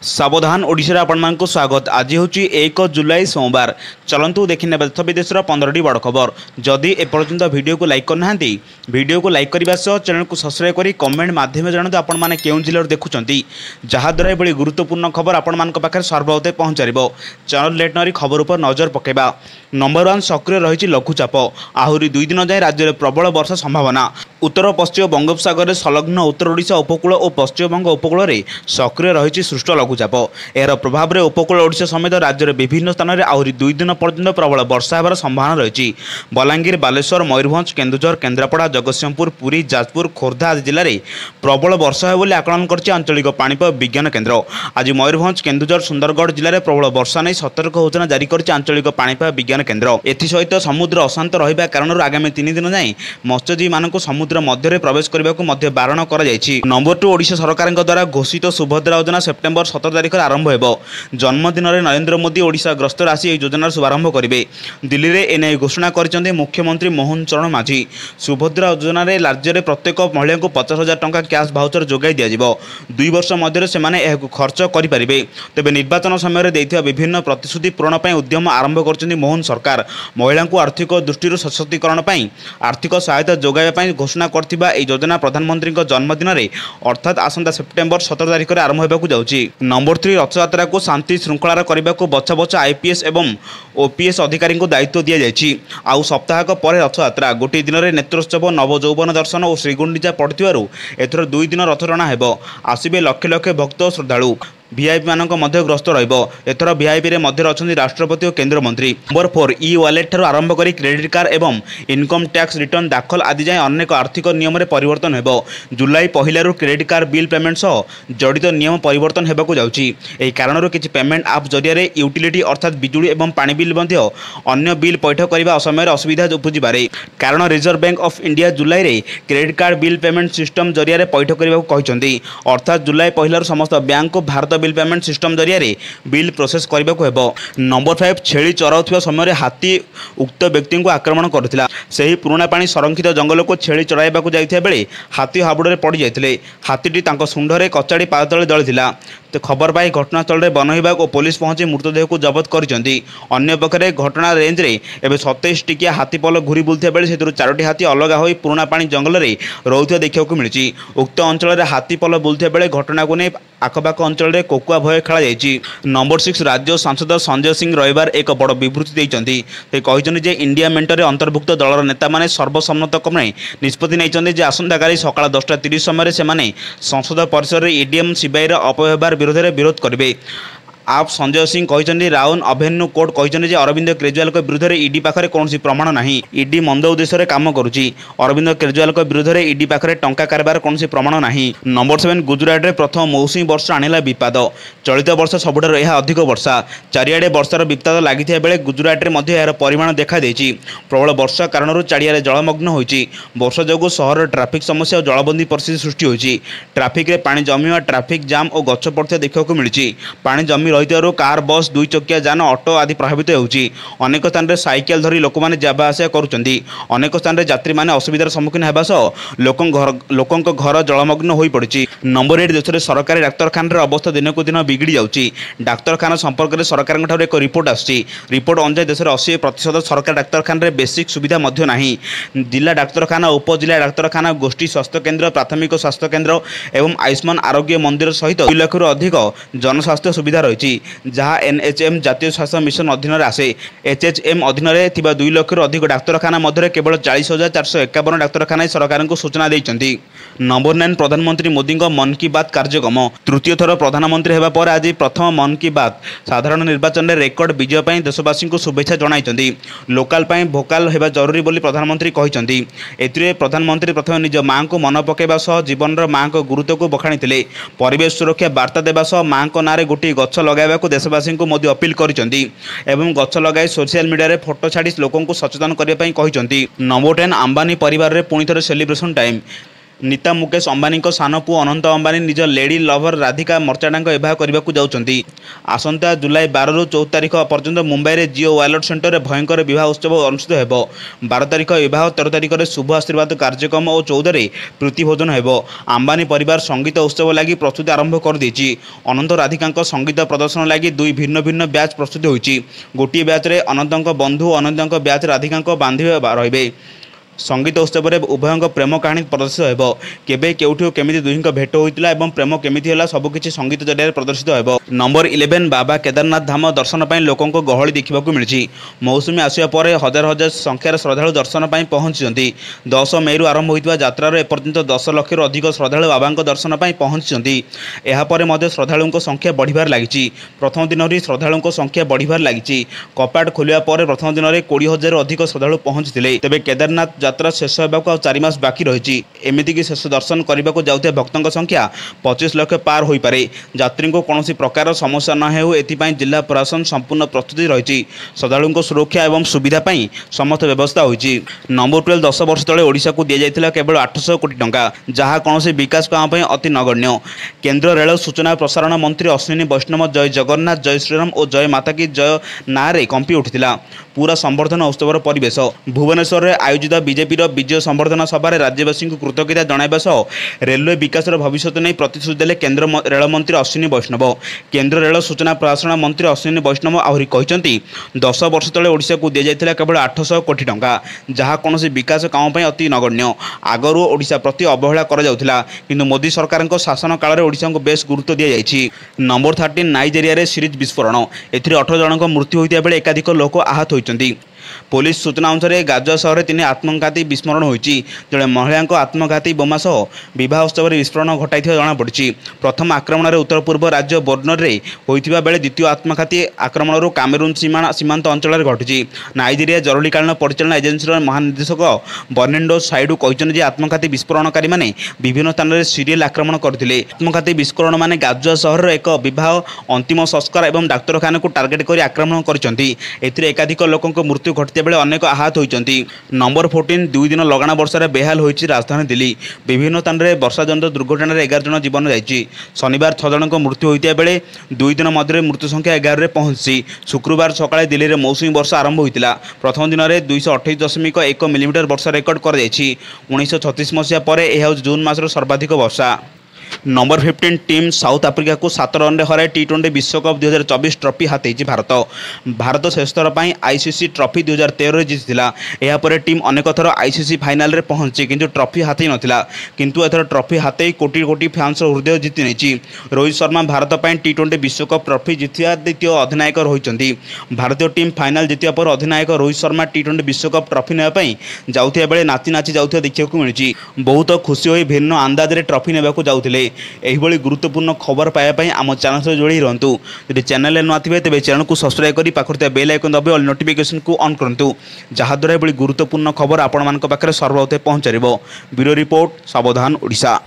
सावधान ओडिशा आपको स्वागत। आज हूँ 1 जुलाई सोमवार। चलतु देखने देश विदेश 15टी बड़ खबर। जदि एपर्यंत वीडियो को लाइक करना वीडियो को लाइक करने सह चैनल को सब्सक्राइब कर कमेंट माध्यम जानते आपने क्यों जिले देखुं जहाद्वारा ये गुरुत्वपूर्ण खबर आपण पाखे सर्वप्रथम पहुँचार। चैनल लेट नरी खबर पर नजर पकेबा। नंबर 1 सक्रिय रही लघुचाप। आहरी 2 दिन जाए राज्य में प्रबल वर्षा संभावना। उत्तर पश्चिम बंगोपसागर में संलग्न उत्तर ओडिशा उपकूल और पश्चिमबंग उपकूल में सक्रिय रही सृष्ट लघुचाप। यार प्रभाव में उपकूल ओडिशा समेत राज्य में विभिन्न स्थान में आहरी 2 दिन पर्यंत प्रबल वर्षा होबार संभावना रही। बलांगीर, बालेश्वर, मयूरभंज, केन्दुझर, केन्द्रापड़ा, जगतसिंहपुर, पुरी, जाजपुर, खोर्धा आदि जिले में प्रबल वर्षा हो आकलन कर आंचलिक पाणीपाग विज्ञान केन्द्र। आज मयूरभंज, केन्दुझर, सुंदरगढ़ जिले में प्रबल वर्षा नहीं सतर्क सूचना जारी कर आंचलिक पाणीपाग विज्ञान केन्द्र। एसहित समुद्र अशांत रहा कारण आगामी 3 दिन जाए मत्स्यजीवी मानक समुद्र मध्य प्रवेश करने को बारण कर। नंबर 2 ओडिशा सरकार द्वारा घोषित सुभद्रा योजना सेप्टेम्बर 17 तारिख आरंभ हो। जन्मदिन में नरेंद्र मोदी ओडिशा गस्तर आसी यह योजनार शुभारंभ करेंगे। दिल्ली में एने घोषणा कर मुख्यमंत्री मोहन चरण माझी। सुभद्रा योजना राज्य में प्रत्येक महिला को 50,000 टंका कैश भाउचर जोगाई दि 2 वर्ष मध्य से खर्च करेंगे। तेज निर्वाचन समय देथिया विभिन्न प्रतिश्रुति पूरण उद्यम आरंभ कर मोहन सरकार महिला को आर्थिक दृष्टि सशक्तिकरण आर्थिक सहायता जोगाइबा घोषणा करथिबा एई योजना प्रधानमंत्री जन्मदिन में अर्थात आसंता सेप्टेम्बर 17 तारिख में आरंभ होगा जाउची। नंबर 3 रथयात्रा को शांति श्रृंखला करने को बछा बछा आईपीएस एवं ओपीएस अधिकारी को दायित्व दि जाएगी। आउ सप्ताहक पर रथयात्रा गोटे दिन में नेत्रोत्सव, नव यौवन दर्शन और श्रीगुंडीचा पड़ू एथर 2 दिन रथ टଣା हेबो। आसिबे लक्ष लक्ष भक्त और श्रद्धालु। वीआईपी मानक मध्य ग्रस्त रथर वीआईपी रे मध्य अच्छा राष्ट्रपति और केन्द्र मंत्री। नंबर 4 ई वालेट ठार आरंभ कर क्रेडिट कार्ड एवं इनकम टैक्स रिटर्न दाखल आदि जाए अनेक आर्थिक नियम में परिवर्तन हो। जुलाई 1 क्रेडिट कार्ड बिल पेमेंट सह जड़ित नियम परिवर्तन होगा जाउची। एही कारणर किछि पेमेंट आप जरिया यूटिलिटी अर्थात बिजुली एवं पानी बिल मध्य अन्य बिल पैठ करने समय असुविधा उपजिबारे कारण रिजर्व बैंक ऑफ इंडिया जुलाई रे credit card bill payment system जरिया पैठ करने अर्थात जुलाई 1 समस्त बैंक को भारत बिल पेमेंट सिस्टम जरिया बिल प्रोसेस करने को हेबो। नंबर 5 छेली चराउथिबा समय हाथी उक्त व्यक्ति को आक्रमण करथिला। सही पुराना पानी संरक्षित जंगल को छेली चराइबा जाइथिया बेले हाथी हाबुड़े पड़ जाइथिले। हाथीटी तांको सुंडरे कचाड़ी पाद तले दलिथिला। तो खबर पाई घटनास्थल में वन विभाग और पुलिस पहुंची मृतदेह को जबत करछंती। अन्य पक्षरे घटना रेंज रे एबे 27 टिकिया हाथी पल घूरी बुलथिया बेले सेतुरु 4टी हाथी अलग होई पुराना पानी जंगल में रोथुआ देखा मिली। उक्त अंचल में हाथी पल बुलथिया बेले घटना को नहीं आखपाख अंचल में कोकुआ भय खेला जाइए। नंबर 6 राज्य सांसद संजय सिंह रविवार एक बड़ विवृत्ति देते इंडिया मेंटर अंतर्भुक्त दलर नेता माने सर्वसम्मत क्रमे निष्पत्ति नहीं आसंता सकाल 10:30 समय से संसद परिसर में ईडीएम सीबीआई अपव्यवहार विरोध करेंगे। आप संजय सिंह कहते राउन अभेन्यू कोर्ट कहते अरविंद केजरीवाल विरुद्ध में ईडी पाखे कौन प्रमाण नहीं। ईडी मंद उद्देश्य काम करुच्ची। अरविंद केजरीवाल विरुद्ध में ईडी पाखे टंका कारोबार कौन प्रमाण नहीं। नंबर 7 गुजरात में प्रथम मौसुमी वर्षा आनिला विपाद। चलित वर्ष सबुठार यह अधिक वर्षा। चारिआडे वर्षार विपाद लगी बेले गुजरात में यार परिमाण देखा देछि। प्रबल वर्षा कारण चारिआडे जलमग्न होइछि। वर्षा जोगु सहर ट्राफिक समस्या और जलबंदी परिस्थिति सृष्टि होइछि। ट्राफिक रे पानी जमिवा, ट्राफिक जाम और गछ पड़ता देखा मिली। पानी जमी रही कार, बस, 2 चकिया जान, ऑटो आदि प्रभावित होउछि। अनेक स्थान में साइकेल धरी लोक मैंने जावा आसा करुछंती। अनेक स्थान में यात्री मैंने असुविधार सम्मुखीन होगा सह लोकों घर जलमग्न हो पड़ी। नंबर 8 देश में सरकारी डाक्तखाना अवस्था दिन को दिन बिगड़ी जाउछि। डाक्तखाना संपर्क में सरकार एक रिपोर्ट आसी। रिपोर्ट अनुसार देश में 80% सरकारी डाक्तखाना बेसिक सुविधा नहीं। जिला डाक्तखाना, उपजिला डाक्तखाना, गोष्ठी स्वास्थ्य केन्द्र, प्राथमिक स्वास्थ्य केन्द्र एवं आयुष्मान आरोग्य मंदिर सहित 2 लाख अधिक जनस्वास्थ्य सुविधा रही जहाँ एनएचएम जातीय स्वास्थ्य मिशन अधीन आसे। एचएचएम अधीन 2 लाख अधिक डाक्तखाना मध्य केवल 40,451 डाक्तखाना सरकार को सूचना देइछंती। नंबर 9 प्रधानमंत्री मोदी मन की बात कार्यक्रम। तृतीय थर प्रधानमंत्री होगा पर आज प्रथम मन की बात साधारण निर्वाचन में रेकर्ड विजय पर देशवासी को शुभेच्छा जणाइछंती। लोकाल पर भोकाल होगा जरूरी बोली प्रधानमंत्री कहते। एथिरे प्रधानमंत्री प्रथम निज माँ को मन पकेबा सह जीवन माँ को गुरुत्व को बखाणी। परिवेश सुरक्षा वार्ता देवा सह माँ को नारे गोटे गछ लगाइबा को देशवासी को मोदी अपील करिसेंती एवं गछ लगाई सोशल मीडिया रे फोटो छाड़ी लोकों को सचेतन करने कहते। नंबर 10 अंबानी परिवार रे पुणी थे सेलिब्रेशन टाइम। नीता मुकेश अंबानी सान पु अनंत अंबानी निज लेडी लवर राधिका मर्चाडा विवाह करने जाउछंती। आसंता जुलाई 12 रु 14 तारिख पर्यंत मुंबई रे जियो वायलट सेंटर में भयंकर विवाह उत्सव अनुष्ठित हेबो। 12 तारिख विवाह, 13 तारिख रे शुभ आशीर्वाद कार्यक्रम और 14 रे प्रीति भोजन हेबो। अंबानी परिवार संगीत उत्सव लगी प्रस्तुति आरंभ कर देछि। अनंत राधिका संगीत प्रदर्शन लगी दुई भिन्न भिन्न बैच प्रस्तुत होइछि। गोटे बैच रे अनंत बंधु, अनंत बैच राधिका बांधे रहिबे। संगीत उत्सव में उभयों प्रेम कहानी प्रदर्शित होब। केबे केउठु केमिति दुहिंक भेट होइतिला एवं प्रेम केमिति होला सबकिछि संगीत जरिया प्रदर्शित होब। नंबर 11 बाबा केदारनाथ धाम दर्शन पर लोकों गहली देखा मिली। मौसुमी आसिया पर हजार हजार संख्यार श्रद्धालु दर्शन पर पहुंची। 10 मई रु आरंभ होइतिबा यात्रार एपर्यंत 10 लाख रु अधिक श्रद्धालु बाबा दर्शन पर पहुंची। यापर श्रद्धालुओं संख्या बढ़िबार लगी। प्रथम दिन ही श्रद्धालुओं संख्या बढ़िबार लगी। कपाट खोलिया पर प्रथम दिन में 20,000 अधिक श्रद्धालु पहुंची। तेबे केदारनाथ यात्रा शेष होगा 4 मास बाकी रही। एमतीक शेष दर्शन करने को जाऊे भक्तों संख्या 25 लाख पार हो पारे। यात्री को कौन प्रकार समस्या न हो एथिपाई जिला प्रशासन संपूर्ण प्रस्तुति रही। श्रद्धालुओं सुरक्षा और सुविधा समस्त व्यवस्था होती। नंबर 12 10 वर्ष तले ओडिशा को दी जाइथिला केवल 800 कोटी टंका, जहाँ कौन विकास काम अति नगण्य। केंद्र रेल सूचना प्रसारण मंत्री अश्विनी वैष्णव जय जगन्नाथ, जय श्रीराम और जय माता की जय ना कंपी उठिला। पूरा संवर्धन उत्सव परिवेश भुवनेश्वर में आयोजित बीजेपी विजय संवर्धन सभा राज्यवासी को कृतज्ञता जणाइबा सह रेलवे विकास भविष्य नहीं प्रतिश्रुति देले केंद्र रेल मंत्री अश्विनी वैष्णव। केंद्र रेल सूचना प्रसारण मंत्री अश्विनी वैष्णव आहरी कहते 10 वर्ष तले ओडिशा को दी जाइथिला केवल 800 कोटी टंका, जहाँ कौन विकास काम अति नगण्य। आगरू ओडिशा प्रति अवहेला करा जाउथिला, किंतु मोदी सरकार शासन काल में ओडिशा को बेस गुरुत्व दी जाइछि। नंबर 13 नाइजेरिया रे सीरीज विस्फोरण, एथिरे 18 जनक मृत्यु होइतिबा बेले एकाधिक लोक आहत होइचंती। पुलिस सूचना अनुसार गाजुआ सहर में 3 आत्मघाती विस्फोरण होती। जड़े महिला आत्मघाती बोमा सह विवाह उत्सव में विस्फोरण घटाई जमापड़ी। प्रथम आक्रमण में उत्तर पूर्व राज्य बोर्नर में होता बेले द्वितीय आत्मघाती आक्रमण कामेरून सीमांत अंचल घटी। नाइजेरिया जरुरीकालीन परिचालन एजेन्सी महानिदेशक बर्नार्डो साइडू कहते आत्मघाती विस्फोरणकारी मैंने विभिन्न स्थान में सीरियल आक्रमण करते। आत्मघाती विस्फोरण मैंने गाजुआ सहर एक विवाह, अंतिम संस्कार और डाक्तखाना को टार्गेट कर आक्रमण कर एकाधिक लोक मृत्यु घटते बेले अनेक आहत होती। नंबर 14 2 दिन लगाण वर्षा बेहाल होती राजधानी दिल्ली। विभिन्न स्थान में वर्षा जनित दुर्घटना 11 जन जीवन जाइए। शनिवार 6 जनक मृत्यु होता बेले 2 दिन मध्य मृत्यु संख्या 11 रे पहुंची। शुक्रवार सकाळे दिल्ली में मौसुमी वर्षा आरंभ होता। प्रथम दिन में 228.1 मिलीमीटर वर्षा रेकर्ड कर 1936 मसीहा पर यह जून मासर सर्वाधिक वर्षा। नंबर 15 टीम साउथ आफ्रिका को 7 रन हराई टी20 विश्वकप 2024 ट्रॉफी हाथी भारत शेष थर पर आईसीसी ट्रॉफी 2013 जीतीला। यापर टीम अनेक थर आईसीसी फाइनाल रे पहुंची किंतु ट्रॉफी हाथी नथिला, किंतु एथर ट्रॉफी हाथी कोटी कोटी फैंस हृदय जीति नहीं। रोहित शर्मा भारत पर टी20 विश्वकप ट्रॉफी जीतिया द्वितीय अधिनायक होइचंती। भारतीय टीम फाइनाल जीतिया पर अधिनायक रोहित शर्मा टी20 विश्वकप ट्रॉफी नेबाई जाउथिया बेले नाची नाची जाउथिया देखिବାକୁ मिलुची। बहुत खुशी होई भिन्न अंदाज रे ट्रॉफी नेबाकू जाउथिले। एहिभଳି गुरुत्वपूर्ण खबर पाइबा आम चैनल से जोड़ी रहतु। यदि चैनल नुआ थे तेज चैनल को सब्सक्राइब कर पाखे बेल आइकन दबे और नोटिफिकेशन को ऑन करूँ, जहाँद्वारा ये गुरुत्वपूर्ण खबर आपण मान पाखे सर्वप्रथम पहुँचार। ब्यूरो रिपोर्ट, सावधान ओडिशा।